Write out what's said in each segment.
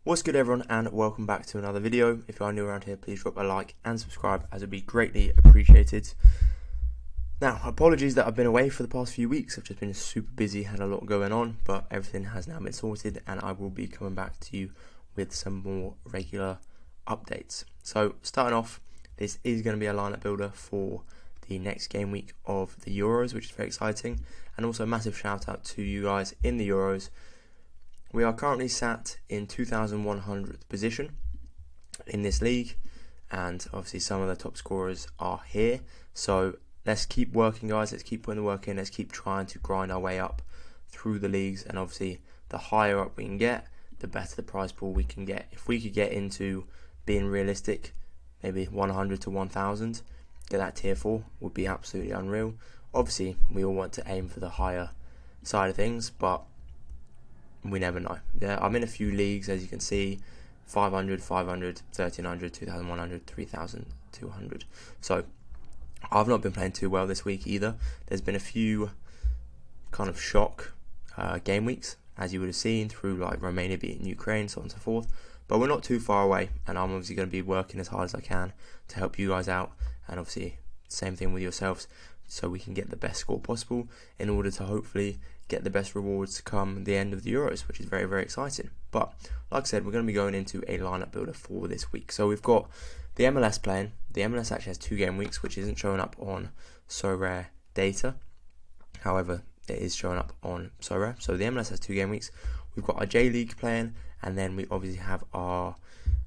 What's good everyone, and welcome back to another video. If you are new around here, please drop a like and subscribe, as it would be greatly appreciated. Now, apologies that I've been away for the past few weeks. I've just been super busy, had a lot going on, but everything has now been sorted and I will be coming back to you with some more regular updates. So starting off, this is going to be a lineup builder for the next game week of the Euros, which is very exciting, and also a massive shout out to you guys in the Euros. We are currently sat in 2,100th position in this league, and obviously some of the top scorers are here. So let's keep working, guys. Let's keep putting the work in. Let's keep trying to grind our way up through the leagues, and obviously the higher up we can get, the better the prize pool we can get. If we could get into being realistic, maybe 100 to 1,000, get that tier 4 would be absolutely unreal. Obviously, we all want to aim for the higher side of things, but we never know. Yeah, I'm in a few leagues, as you can see, 500, 500, 1,300, 2,100, 3,200. So I've not been playing too well this week either. There's been a few kind of shock game weeks, as you would have seen, through like Romania beating Ukraine, so on and so forth. But we're not too far away, and I'm obviously going to be working as hard as I can to help you guys out, and obviously same thing with yourselves, so we can get the best score possible in order to hopefully get the best rewards to come the end of the Euros, which is very, very exciting. But like I said, we're going to be going into a lineup builder for this week. So we've got the MLS playing. The MLS actually has 2 game weeks, which isn't showing up on Sorare data. However, it is showing up on Sorare. So the MLS has 2 game weeks. We've got our J League playing, and then we obviously have our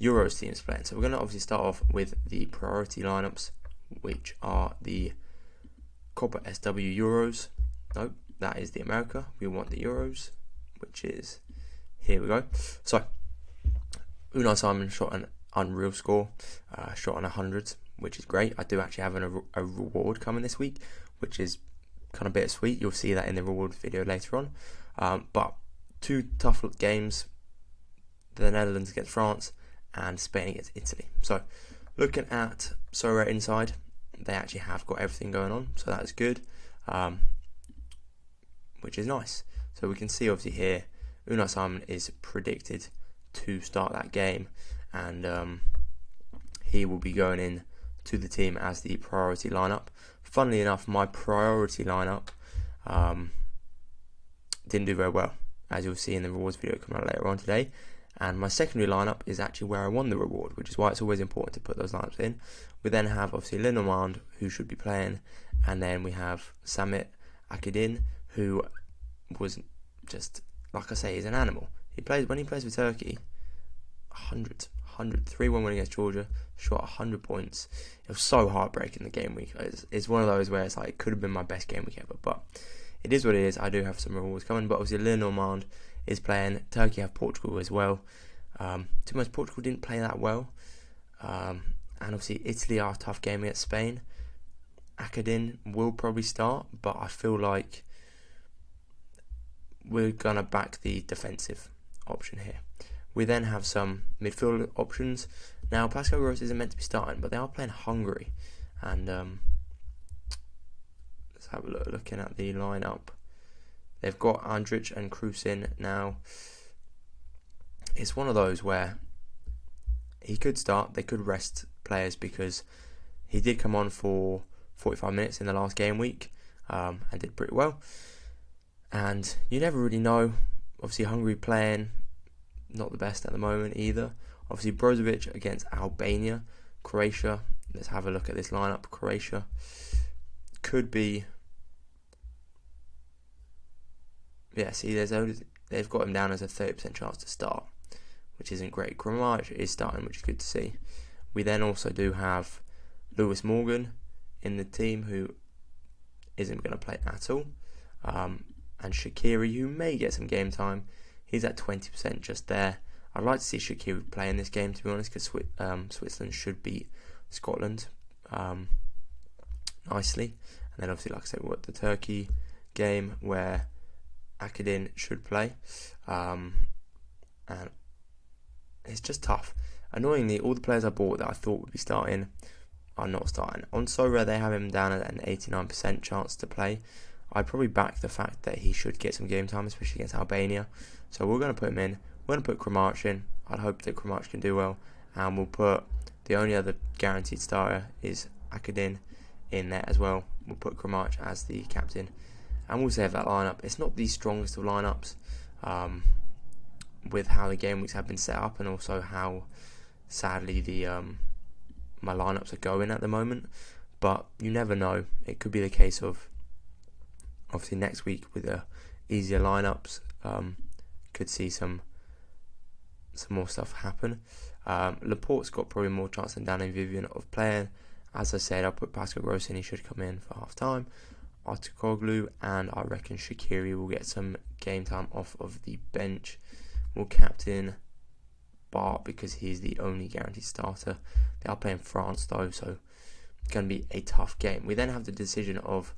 Euros teams playing. So we're going to obviously start off with the priority lineups, which are the Copa SW Euros. Nope, that is the America. We want the Euros, which is, here we go. So Unai Simon shot an unreal score, shot on 100, which is great. I do actually have a reward coming this week, which is kind of bittersweet. You'll see that in the reward video later on. But 2 tough games: the Netherlands against France and Spain against Italy. So looking at Sorare inside, they actually have got everything going on, so that's good, which is nice. So we can see obviously here, Unai Simon is predicted to start that game, and he will be going in to the team as the priority lineup. Funnily enough, my priority lineup didn't do very well, as you'll see in the rewards video coming out later on today. And my secondary lineup is actually where I won the reward, which is why it's always important to put those lineups in. We then have obviously Lenormand, who should be playing, and then we have Samit Akidin, who was just, like I say, he's an animal. When he plays for Turkey, 100, 3-1 win against Georgia, shot 100 points. It was so heartbreaking the game week. It's one of those where it's like, it could have been my best game week ever, but it is what it is. I do have some rewards coming, but obviously Lenormand is playing. Turkey have Portugal as well. To be honest, Portugal didn't play that well, and obviously Italy are a tough game against Spain. Akadin will probably start, but I feel like we're gonna back the defensive option here. We then have some midfield options. Now Pascal Gross isn't meant to be starting, but they are playing Hungary, and let's have a look. Looking at the lineup, they've got Andrich and Cruz in now. It's one of those where he could start, they could rest players, because he did come on for 45 minutes in the last game week, and did pretty well. And you never really know. Obviously Hungary playing not the best at the moment either. Obviously Brozovic against Albania. Croatia, let's have a look at this lineup. Croatia could be, yeah, see, they've got him down as a 30% chance to start, which isn't great. Kramaric is starting, which is good to see. We then also do have Lewis Morgan in the team, who isn't going to play at all, and Shaqiri, who may get some game time. He's at 20% just there. I'd like to see Shaqiri play in this game, to be honest, because Switzerland should beat Scotland nicely. And then obviously, like I said, we've got the Turkey game where Akadin should play, and it's just tough. Annoyingly, all the players I bought that I thought would be starting are not starting. On Sorare, they have him down at an 89% chance to play. I probably back the fact that he should get some game time, especially against Albania. So we're going to put him in. We're going to put Kramaric in. I'd hope that Kramach can do well, and we'll put the only other guaranteed starter is Akadin in there as well. We'll put Kramach as the captain, and we'll save that lineup. It's not the strongest of lineups, with how the game weeks have been set up, and also how sadly the my lineups are going at the moment. But you never know. It could be the case of obviously next week with the easier lineups, could see some more stuff happen. Laporte's got probably more chance than Danny Vivian of playing. As I said, I'll put Pascal Gross in. He should come in for half time. Artukoglu, and I reckon Shaqiri will get some game time off of the bench. We'll captain Bart because he's the only guaranteed starter. They are playing France though, so it's going to be a tough game. We then have the decision of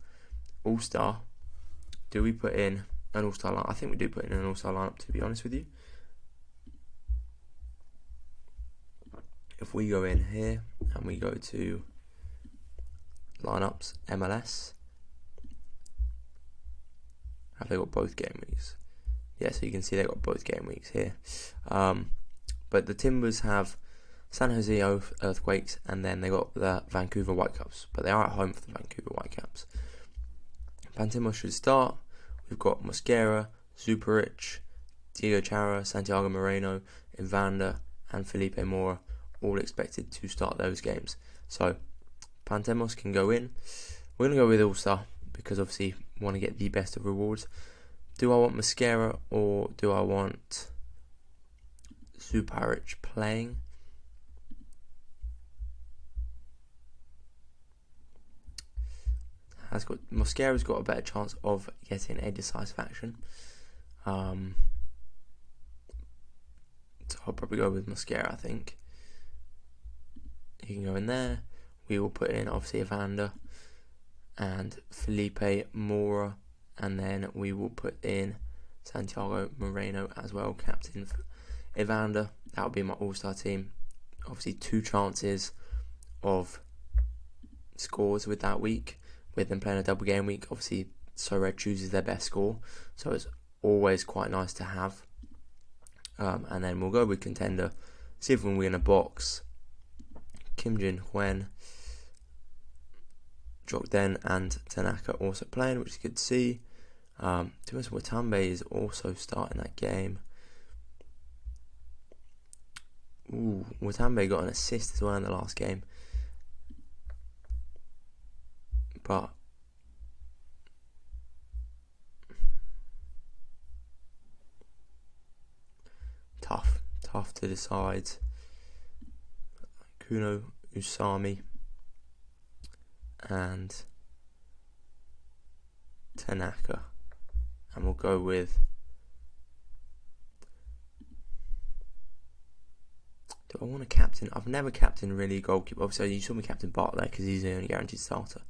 All-Star. Do we put in an All-Star lineup? I think we do put in an All-Star lineup, to be honest with you. If we go in here and we go to lineups, MLS, have they got both game weeks? Yeah, so you can see they got both game weeks here. But the Timbers have San Jose Earthquakes, and then they got the Vancouver Whitecaps. But they are at home for the Vancouver Whitecaps. Pantimos should start. We've got Mosquera, Zuparic, Diego Chara, Santiago Moreno, Evander, and Felipe Mora, all expected to start those games. So Pantimos can go in. We're going to go with All-Star because obviously we want to get the best of rewards. Do I want Mosquera or do I want Zuparic playing? Mosquera's got a better chance of getting a decisive action. So I'll probably go with Mosquera, I think. He can go in there. We will put in obviously Evander and Felipe Mora, and then we will put in Santiago Moreno as well, captain Evander. That will be my all-star team. Obviously 2 chances of scores with that week, with them playing a double game week. Obviously Sorare chooses their best score, so it's always quite nice to have. And then we'll go with contender, see if we can win a box. Kim Jin Huen, Jokden and Tanaka also playing, which is good to see. Thomas Watambe is also starting that game. Watambe got an assist as well in the last game. But tough to decide. Kuno Usami and Tanaka, and we'll go with do I want to captain? I've never captained really a goalkeeper. Obviously you saw me captain Bart there because he's the only guaranteed starter,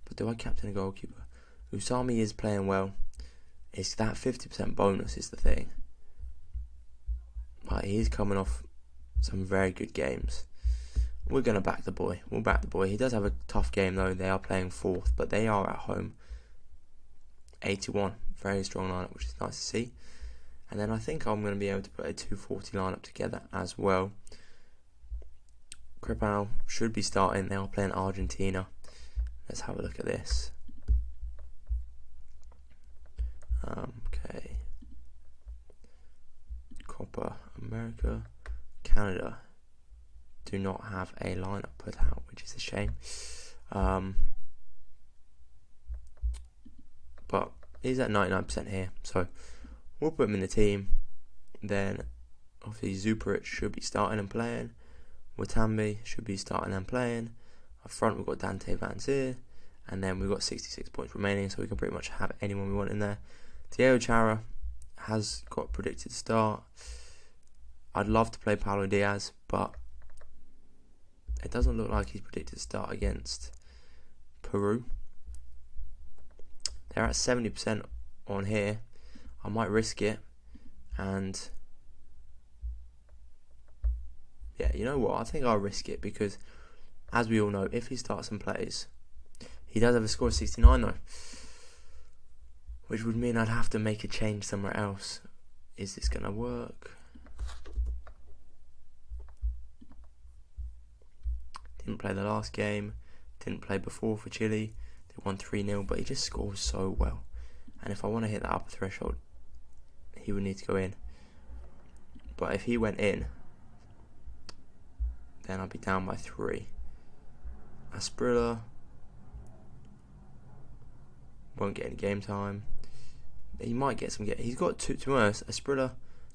but do I captain a goalkeeper? Usami is playing well. It's that 50% bonus is the thing. Like, he's coming off some very good games. We're going to back the boy. We'll back the boy. He does have a tough game though. They are playing 4th, but they are at home. 81. Very strong lineup, which is nice to see. And then I think I'm going to be able to put a 240 lineup together as well. Crepal should be starting. They are playing Argentina. Let's have a look at this. Okay. Copa America. Canada do not have a lineup put out, which is a shame. But he's at 99% here, so we'll put him in the team. Then obviously Zuparic should be starting and playing. Watambe should be starting and playing. Up front we've got Dante Van Zier, and then we've got 66 points remaining, so we can pretty much have anyone we want in there. Diego Chara has got predicted to start. I'd love to play Paulo Diaz, but it doesn't look like he's predicted to start against Peru. They're at 70% on here. I might risk it, and yeah, you know what? I think I'll risk it because, as we all know, if he starts and plays, he does have a score of 69 though, which would mean I'd have to make a change somewhere else. Is this gonna work? Didn't play the last game, didn't play before for Chile. They won 3-0, but he just scores so well. And if I want to hit that upper threshold, he would need to go in. But if he went in, then I'd be down by 3. Asprilla won't get any game time. He might get some. He's got two. To be honest, Asprilla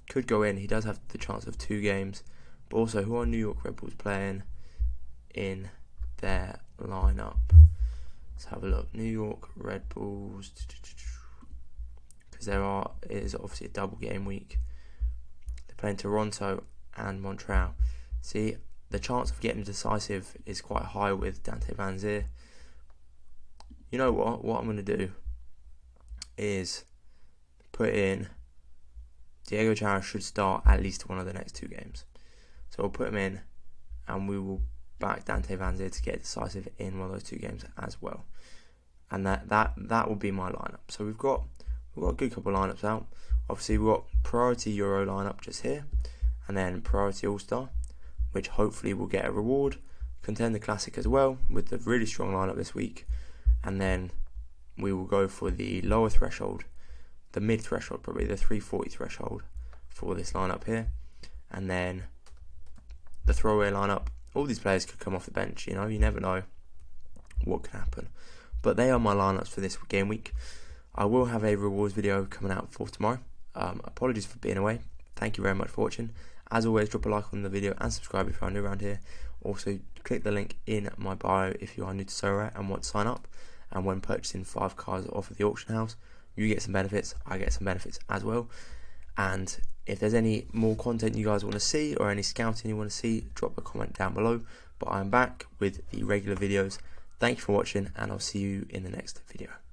could go in. He does have the chance of 2 games. But also, who are New York Red Bulls playing in their lineup? Let's have a look. New York Red Bulls, because it is obviously a double game week. They're playing Toronto and Montreal. See, the chance of getting decisive is quite high with Dante Van Zier. You know what? What I'm going to do is put in Diego Chara should start at least one of the next 2 games. So we'll put him in, and we will back Dante Van Zier to get decisive in one of those 2 games as well. And that will be my lineup. So we've got a good couple of lineups out. Obviously we've got priority Euro lineup just here, and then priority All-Star, which hopefully will get a reward. Contender Classic as well, with the really strong lineup this week. And then we will go for the lower threshold, the mid threshold, probably the 340 threshold for this lineup here. And then the throwaway lineup, all these players could come off the bench, you never know what can happen. But they are my lineups for this game week. I will have a rewards video coming out for tomorrow. Apologies for being away. Thank you very much for watching. As always, drop a like on the video and subscribe if you are new around here. Also, click the link in my bio if you are new to Sorare and want to sign up. And when purchasing 5 cars off of the auction house, you get some benefits, I get some benefits as well. And if there's any more content you guys want to see or any scouting you want to see, drop a comment down below. But I'm back with the regular videos. Thank you for watching, and I'll see you in the next video.